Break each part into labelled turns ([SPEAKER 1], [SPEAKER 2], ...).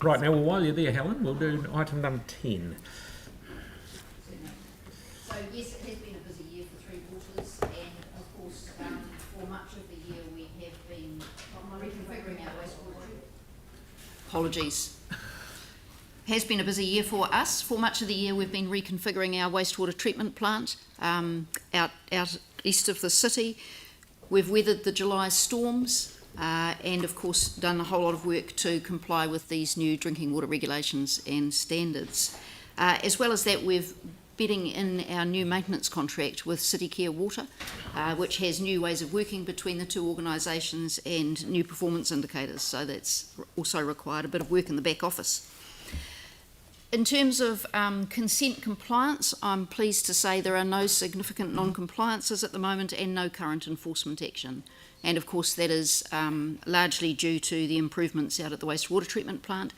[SPEAKER 1] Right, now, well, while you're there, Helen, we'll do item number 10.
[SPEAKER 2] So yes, it has been a busy year for Three Waters, and of course, for much of the year we have been reconfiguring our wastewater. Apologies. Has been a busy year for us. For much of the year we've been reconfiguring our wastewater treatment plant out east of the city. We've weathered the July storms and of course done a whole lot of work to comply with these new drinking water regulations and standards. As well as that, we've bidding in our new maintenance contract with City Care Water, which has new ways of working between the two organisations and new performance indicators, so that's also required a bit of work in the back office. In terms of consent compliance, I'm pleased to say there are no significant non-compliances at the moment and no current enforcement action. And of course that is largely due to the improvements out at the wastewater treatment plant,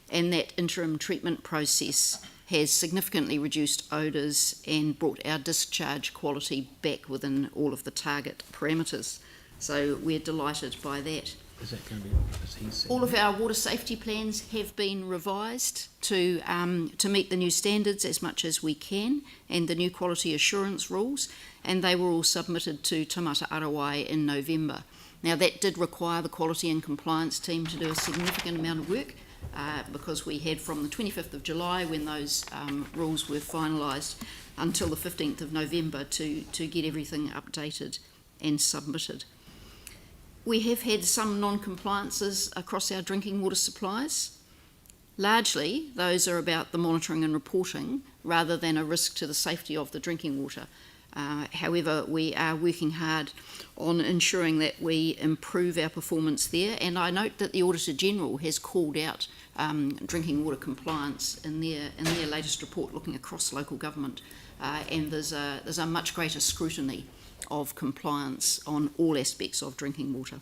[SPEAKER 2] and that interim treatment process has significantly reduced odours and brought our discharge quality back within all of the target parameters. So we're delighted by that.
[SPEAKER 1] Is that going to be
[SPEAKER 2] all of our water safety plans have been revised to meet the new standards as much as we can and the new quality assurance rules, and they were all submitted to Taumata Arawai in November. Now that did require the quality and compliance team to do a significant amount of work because we had from the 25th of July when those rules were finalised until the 15th of November to get everything updated and submitted. We have had some non-compliances across our drinking water supplies. Largely, those are about the monitoring and reporting rather than a risk to the safety of the drinking water. However, we are working hard on ensuring that we improve our performance there, and I note that the Auditor General has called out drinking water compliance in their latest report looking across local government, and there's a much greater scrutiny of compliance on all aspects of drinking water.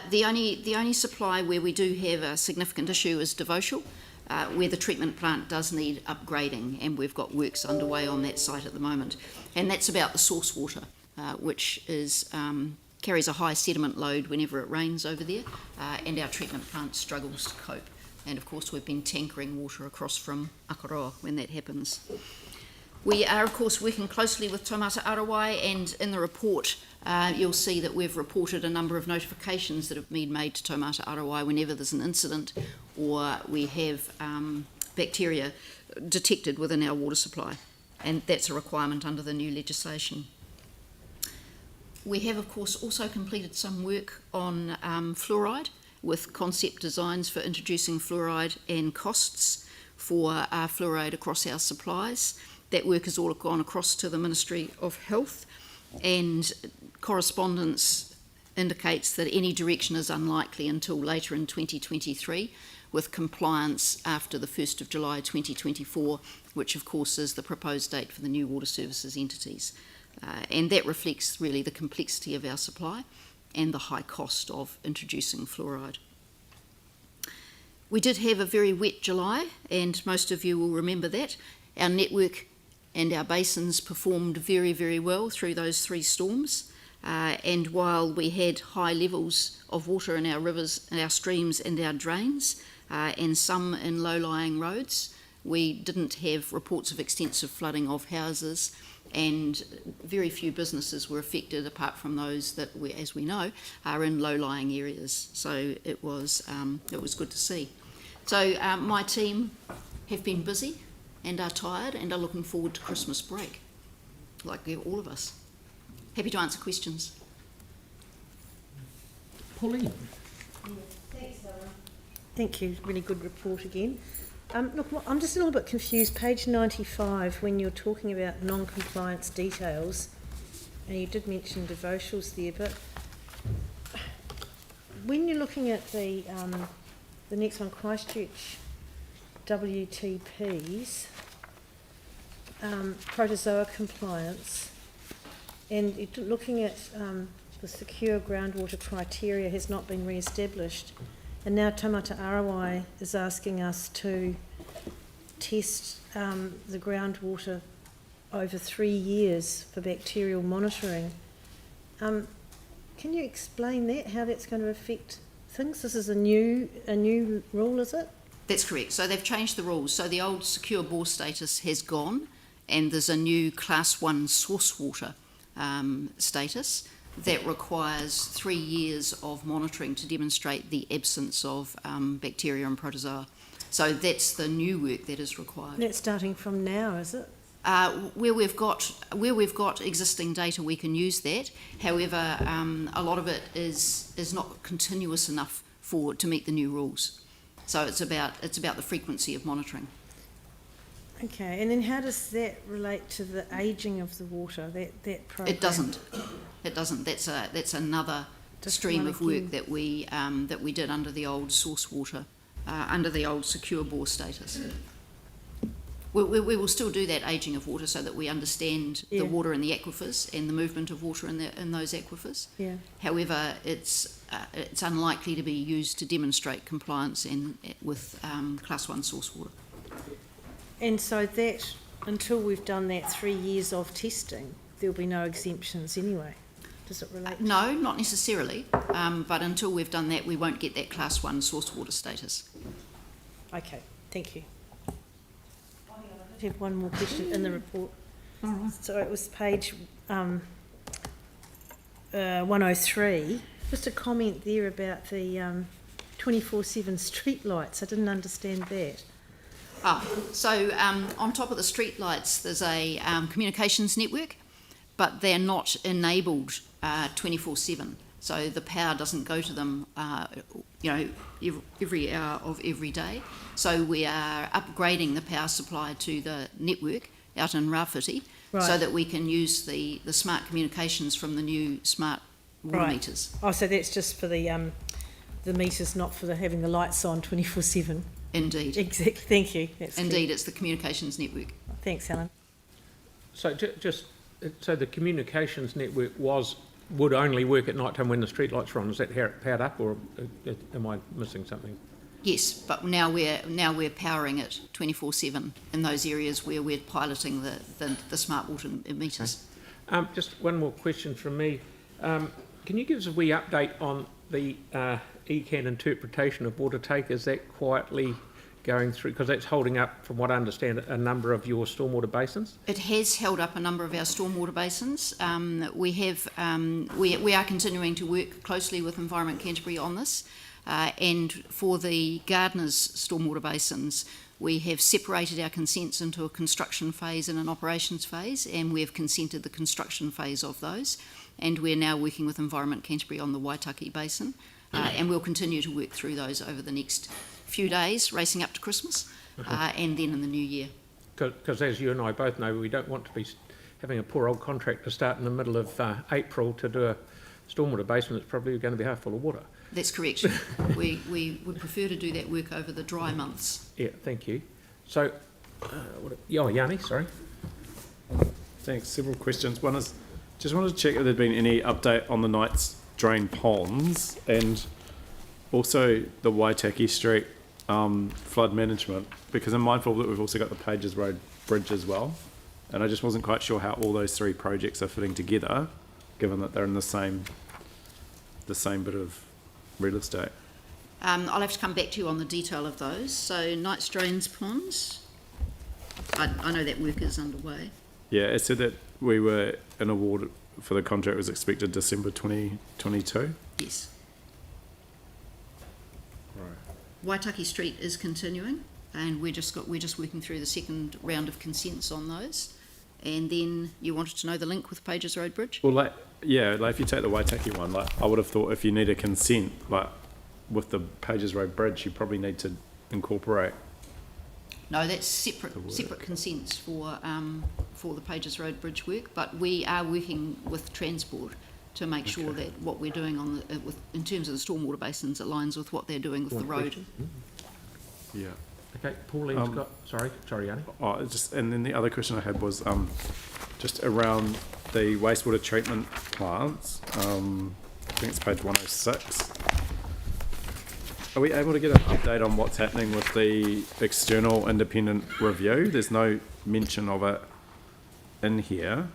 [SPEAKER 2] The only supply where we do have a significant issue is Devotional, where the treatment plant does need upgrading, and we've got works underway on that site at the moment. And that's about the source water, which is carries a high sediment load whenever it rains over there, and our treatment plant struggles to cope. And of course we've been tankering water across from Akaroa when that happens. We are, of course, working closely with Taumata Arawai, and in the report you'll see that we've reported a number of notifications that have been made to Taumata Arawai whenever there's an incident or we have bacteria detected within our water supply, and that's a requirement under the new legislation. We have, of course, also completed some work on fluoride with concept designs for introducing fluoride and costs for fluoride across our supplies. That work has all gone across to the Ministry of Health, and correspondence indicates that any direction is unlikely until later in 2023, with compliance after the 1st of July 2024, which of course is the proposed date for the new water services entities. And that reflects really the complexity of our supply and the high cost of introducing fluoride. We did have a very wet July, and most of you will remember that. Our network and our basins performed very, very well through those three storms. And while we had high levels of water in our rivers, our streams and our drains, and some in low-lying roads, we didn't have reports of extensive flooding of houses, and very few businesses were affected apart from those that, as we know, are in low-lying areas. So it was good to see. So my team have been busy and are tired and are looking forward to Christmas break, like all of us. Happy to answer questions.
[SPEAKER 1] Pauline.
[SPEAKER 3] Thanks, Laura. Thank you. Really good report again. Look, I'm just a little bit confused. Page 95, when you're talking about non-compliance details, and you did mention devotionals there, but when you're looking at the next one, Christchurch WTPs, protozoa compliance, and looking at the secure groundwater criteria has not been re-established, and now Taumata Arawai is asking us to test the groundwater over 3 years for bacterial monitoring. Can you explain that, how that's going to affect things? This is a new rule, is it?
[SPEAKER 2] That's correct. So they've changed the rules. So the old secure bore status has gone, and there's a new Class 1 source water status that requires 3 years of monitoring to demonstrate the absence of bacteria and protozoa. So that's the new work that is required.
[SPEAKER 3] That's starting from now, is it?
[SPEAKER 2] Where we've got existing data, we can use that. However, a lot of it is not continuous enough to meet the new rules. So it's about the frequency of monitoring.
[SPEAKER 3] Okay, and then how does that relate to the ageing of the water? That program?
[SPEAKER 2] It doesn't. It doesn't. That's another stream of work that we did under the old source water, under the old secure bore status. We will still do that ageing of water so that we understand the water in the aquifers and the movement of water in those aquifers.
[SPEAKER 3] Yeah.
[SPEAKER 2] However, it's unlikely to be used to demonstrate compliance with Class 1 source water.
[SPEAKER 3] And so that, until we've done that 3 years of testing, there'll be no exemptions anyway. Does it relate?
[SPEAKER 2] No, not necessarily. But until we've done that, we won't get that Class 1 source water status.
[SPEAKER 3] Okay, thank you. I have one more question in the report.
[SPEAKER 1] All right.
[SPEAKER 3] So it was page 103. Just a comment there about the 24/7 street lights. I didn't understand that.
[SPEAKER 2] So on top of the street lights, there's a communications network, but they're not enabled 24/7. So the power doesn't go to them, every hour of every day. So we are upgrading the power supply to the network out in Rāwhiti, so that we can use the smart communications from the new smart water meters.
[SPEAKER 3] Oh, so that's just for the meters, not for having the lights on 24/7.
[SPEAKER 2] Indeed.
[SPEAKER 3] Exactly. Thank you. That's
[SPEAKER 2] Indeed, it's the communications network.
[SPEAKER 3] Thanks, Helen.
[SPEAKER 1] So so the communications network would only work at night time when the street lights are on. Is that how it powered up, or am I missing something?
[SPEAKER 2] Yes, but now we're powering it 24/7 in those areas where we're piloting the smart water meters.
[SPEAKER 1] Okay. Just one more question from me. Can you give us a wee update on the ECAN interpretation of water take? Is that quietly going through? Because that's holding up, from what I understand, a number of your stormwater basins.
[SPEAKER 2] It has held up a number of our stormwater basins. We are continuing to work closely with Environment Canterbury on this, and for the Gardeners' stormwater basins, we have separated our consents into a construction phase and an operations phase, and we have consented the construction phase of those. And we're now working with Environment Canterbury on the Waitaki Basin, and we'll continue to work through those over the next few days, racing up to Christmas, and then in the new year.
[SPEAKER 1] Because as you and I both know, we don't want to be having a poor old contractor start in the middle of April to do a stormwater basin that's probably going to be half full of water.
[SPEAKER 2] That's correct. we would prefer to do that work over the dry months.
[SPEAKER 1] Yeah, thank you. So, Yanni, sorry.
[SPEAKER 4] Thanks. Several questions. One is, just wanted to check if there'd been any update on the Knights Drain ponds and also the Waitaki Street flood management, because I'm mindful that we've also got the Pages Road Bridge as well, and I just wasn't quite sure how all those three projects are fitting together, given that they're in the same bit of real estate.
[SPEAKER 2] I'll have to come back to you on the detail of those. So Knights Drains ponds, I know that work is underway.
[SPEAKER 4] Yeah, it said that we were an award for the contract was expected December 2022.
[SPEAKER 2] Yes.
[SPEAKER 4] Right.
[SPEAKER 2] Waitaki Street is continuing, and we're just working through the second round of consents on those. And then you wanted to know the link with Pages Road Bridge?
[SPEAKER 4] Well, if you take the Waitaki one, I would have thought if you need a consent, with the Pages Road Bridge, you probably need to incorporate.
[SPEAKER 2] No, that's separate consents for the Pages Road Bridge work, but we are working with Transport to make sure that what we're doing in terms of the stormwater basins aligns with what they're doing with the road.
[SPEAKER 4] Yeah.
[SPEAKER 1] Okay, Pauline's got... Sorry, Yanni.
[SPEAKER 4] And then the other question I had was just around the wastewater treatment plants. I think it's page 106. Are we able to get an update on what's happening with the external independent review? There's no mention of it in here.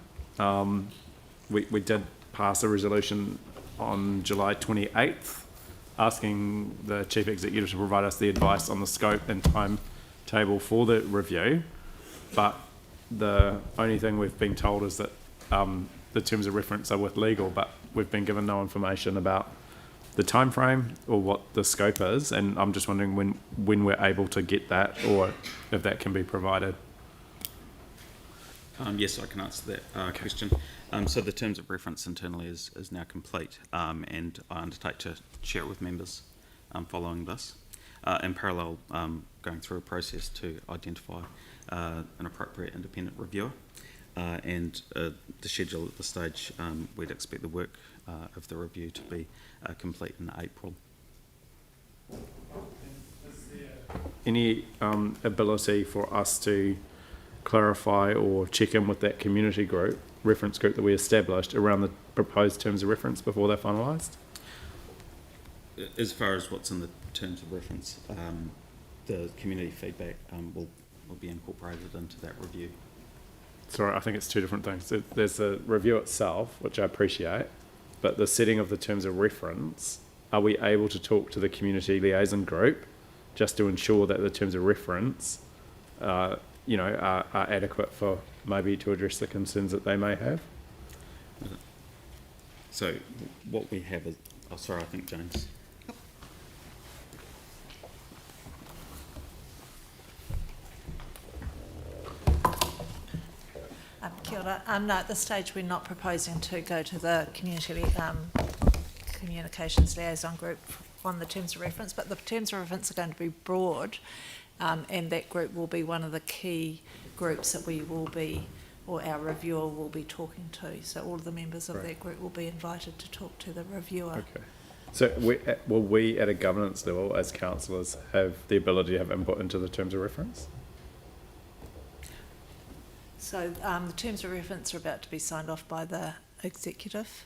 [SPEAKER 4] We did pass a resolution on July 28th asking the chief executive to provide us the advice on the scope and timetable for the review, but the only thing we've been told is that the terms of reference are with legal, but we've been given no information about the time frame or what the scope is, and I'm just wondering when we're able to get that, or if that can be provided.
[SPEAKER 5] Yes, I can answer that question. So the terms of reference internally is now complete, and I undertake to share it with members following this. In parallel, going through a process to identify an appropriate independent reviewer, and the schedule at this stage, we'd expect the work of the review to be complete in April.
[SPEAKER 4] Any ability for us to clarify or check in with that community group, reference group that we established around the proposed terms of reference before they're finalised?
[SPEAKER 5] As far as what's in the terms of reference, the community feedback will be incorporated into that review.
[SPEAKER 4] Sorry, I think it's two different things. There's the review itself, which I appreciate, but the setting of the terms of reference, are we able to talk to the community liaison group just to ensure that the terms of reference are adequate for maybe to address the concerns that they may have?
[SPEAKER 5] So what we have is, I think James.
[SPEAKER 6] Kia ora. No, at this stage we're not proposing to go to the community communications liaison group on the terms of reference, but the terms of reference are going to be broad, and that group will be one of the key groups that we will be, or our reviewer will be talking to. So all of the members of that group will be invited to talk to the reviewer.
[SPEAKER 4] Okay. So will we at a governance level as councillors have the ability to have input into the terms of reference?
[SPEAKER 6] So the terms of reference are about to be signed off by the executive.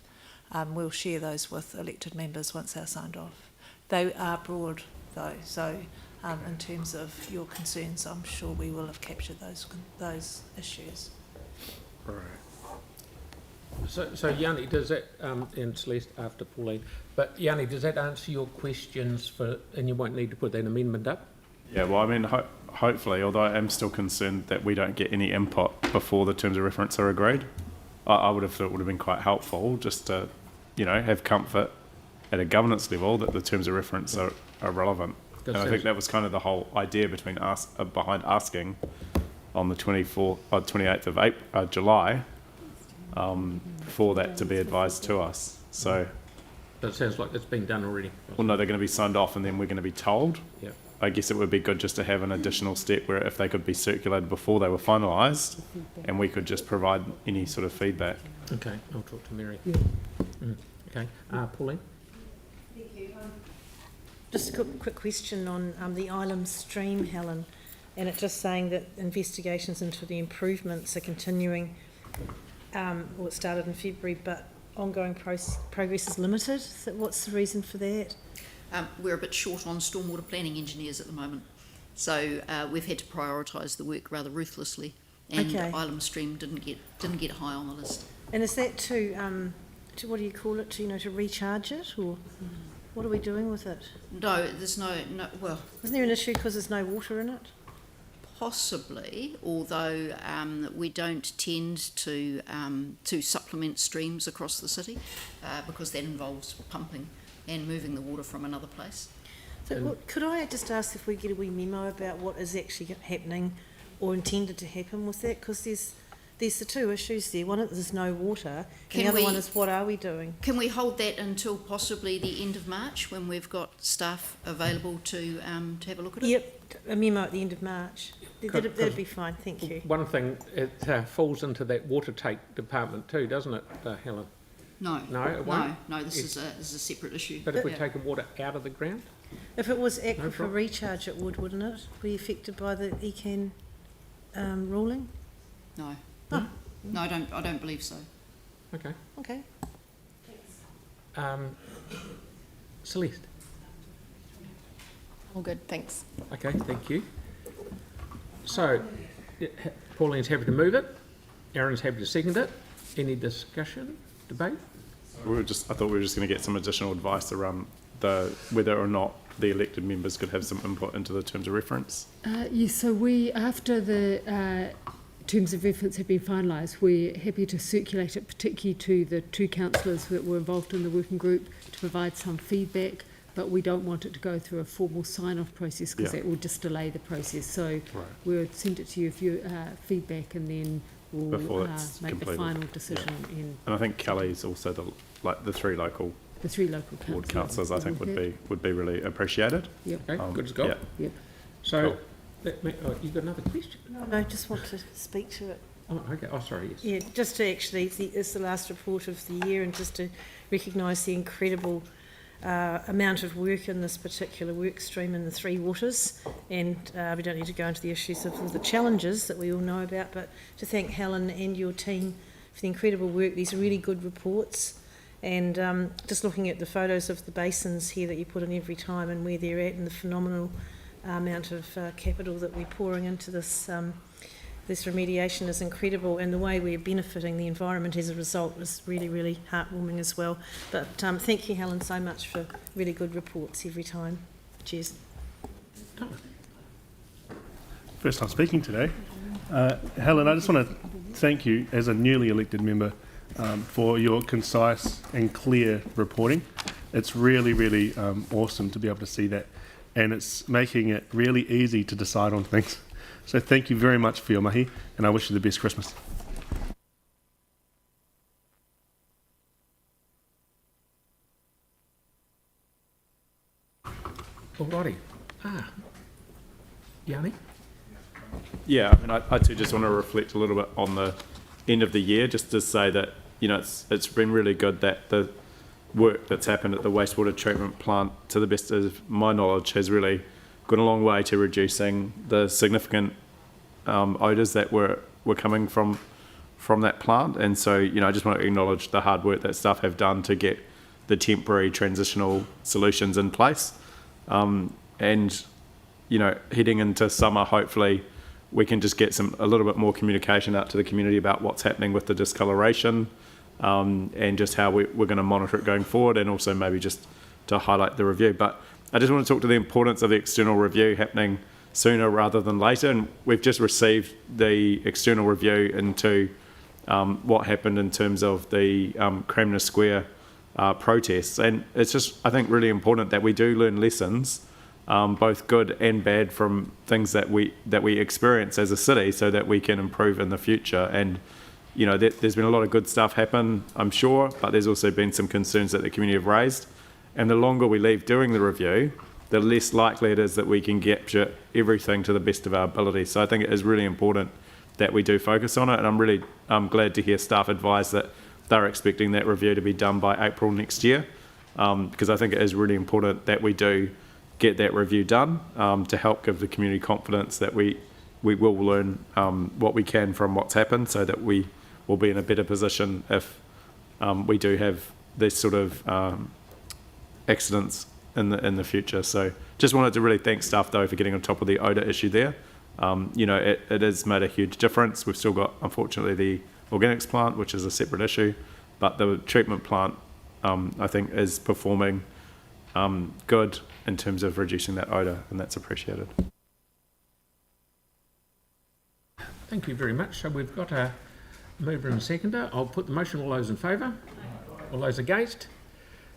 [SPEAKER 6] We'll share those with elected members once they're signed off. They are broad though, so in terms of your concerns, I'm sure we will have captured those issues.
[SPEAKER 4] Right.
[SPEAKER 1] So Yanni, does that, and Celeste after Pauline, but Yanni, does that answer your questions and you won't need to put that amendment up?
[SPEAKER 4] Yeah, well, I mean, hopefully, although I am still concerned that we don't get any input before the terms of reference are agreed, I would have thought it would have been quite helpful just to, have comfort at a governance level that the terms of reference are relevant. And I think that was kind of the whole idea behind asking on the 28th of July for that to be advised to us. So
[SPEAKER 1] That sounds like it's been done already.
[SPEAKER 4] well, no, they're going to be signed off and then we're going to be told.
[SPEAKER 1] Yeah.
[SPEAKER 4] I guess it would be good just to have an additional step where if they could be circulated before they were finalised and we could just provide any sort of feedback.
[SPEAKER 1] Okay, I'll talk to Mary. Okay, Pauline?
[SPEAKER 3] Thank you. Just a quick question on the Ilam stream, Helen, and it's just saying that investigations into the improvements are continuing. It started in February, but ongoing progress is limited. So what's the reason for that?
[SPEAKER 2] We're a bit short on stormwater planning engineers at the moment, so we've had to prioritise the work rather ruthlessly, and Ilam Stream didn't get high on the list.
[SPEAKER 3] And is that to what do you call it? To recharge it, or what are we doing with it?
[SPEAKER 2] No, there's no. Well,
[SPEAKER 3] isn't there an issue because there's no water in it?
[SPEAKER 2] Possibly, although we don't tend to supplement streams across the city because that involves pumping and moving the water from another place.
[SPEAKER 3] So could I just ask if we get a wee memo about what is actually happening or intended to happen with that? Because there's the two issues there. One is there's no water, and the other one is what are we doing?
[SPEAKER 2] Can we hold that until possibly the end of March when we've got staff available to have a look at it?
[SPEAKER 3] Yep, a memo at the end of March. That'd be fine, thank you.
[SPEAKER 1] One thing, it falls into that water take department too, doesn't it, Helen?
[SPEAKER 2] No.
[SPEAKER 1] No, it won't?
[SPEAKER 2] No, this is a separate issue.
[SPEAKER 1] But if we're taking water out of the ground?
[SPEAKER 3] If it was aquifer recharge, it would, wouldn't it? Be affected by the ECAN ruling?
[SPEAKER 2] No.
[SPEAKER 3] Oh.
[SPEAKER 2] No, I don't believe so.
[SPEAKER 1] Okay.
[SPEAKER 3] Okay.
[SPEAKER 1] Celeste?
[SPEAKER 7] All good, thanks.
[SPEAKER 1] Okay, thank you. So, Pauline's happy to move it. Aaron's happy to second it. Any discussion, debate?
[SPEAKER 4] I thought we were just going to get some additional advice around whether or not the elected members could have some input into the terms of reference?
[SPEAKER 7] Yes, so we, after the terms of reference have been finalised, we're happy to circulate it, particularly to the 2 councillors that were involved in the working group, to provide some feedback, but we don't want it to go through a formal sign-off process because that will just delay the process. So we'll send it to you if you feedback, and then we'll make
[SPEAKER 4] completed.
[SPEAKER 7] the final decision.
[SPEAKER 4] Yeah. And I think Kelly's also the 3 local ward councillors, I think would be really appreciated.
[SPEAKER 7] Yep.
[SPEAKER 1] Okay, good as gold.
[SPEAKER 7] Yep.
[SPEAKER 1] So, you got another question?
[SPEAKER 3] No, I just want to speak to it.
[SPEAKER 1] Oh, okay. Oh, sorry, yes.
[SPEAKER 3] Yeah, just to actually, it's the last report of the year, and just to recognise the incredible amount of work in this particular work stream in the 3 waters, and we don't need to go into the issues of the challenges that we all know about, but to thank Helen and your team for the incredible work. These are really good reports, and just looking at the photos of the basins here that you put in every time and where they're at, and the phenomenal amount of capital that we're pouring into this this remediation is incredible, and the way we're benefiting the environment as a result is really, really heartwarming as well. But thank you, Helen, so much for really good reports every time. Cheers.
[SPEAKER 8] First time speaking today. Helen, I just want to thank you as a newly elected member for your concise and clear reporting. It's really, really awesome to be able to see that, and it's making it really easy to decide on things. So thank you very much for your mahi, and I wish you the best Christmas.
[SPEAKER 1] Alrighty. Yanni?
[SPEAKER 4] Yeah, I mean, I too just want to reflect a little bit on the end of the year, just to say that, you know, it's been really good that the work that's happened at the wastewater treatment plant, to the best of my knowledge, has really gone a long way to reducing the significant odours that were coming from that plant. And so, you know, I just want to acknowledge the hard work that staff have done to get the temporary transitional solutions in place. And, you know, heading into summer, hopefully we can just get a little bit more communication out to the community about what's happening with the discoloration, and just how we're going to monitor it going forward, and also maybe just to highlight the review. But I just want to talk to the importance of the external review happening sooner rather than later, and we've just received the external review into what happened in terms of the Cramner Square protests, and it's just, I think, really important that we do learn lessons, both good and bad, from things that we experience as a city, so that we can improve in the future. And you know, there's been a lot of good stuff happen, I'm sure, but there's also been some concerns that the community have raised, and the longer we leave doing the review, the less likely it is that we can capture everything to the best of our ability. So I think it is really important that we do focus on it, and I'm really glad to hear staff advise that they're expecting that review to be done by April next year, because I think it is really important that we do get that review done, to help give the community confidence that we will learn what we can from what's happened, so that we will be in a better position if we do have this sort of accidents in the future. So just wanted to really thank staff though for getting on top of the odour issue there. You know, it has made a huge difference. We've still got, unfortunately, the organics plant, which is a separate issue, but the treatment plant, I think, is performing good in terms of reducing that odour, and that's appreciated.
[SPEAKER 1] Thank you very much. So we've got a mover and seconder. I'll put the motion. All those in favour? All those against?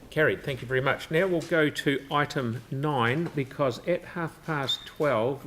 [SPEAKER 1] Carried. Thank you very much. Now we'll go to item 9, because at 12:30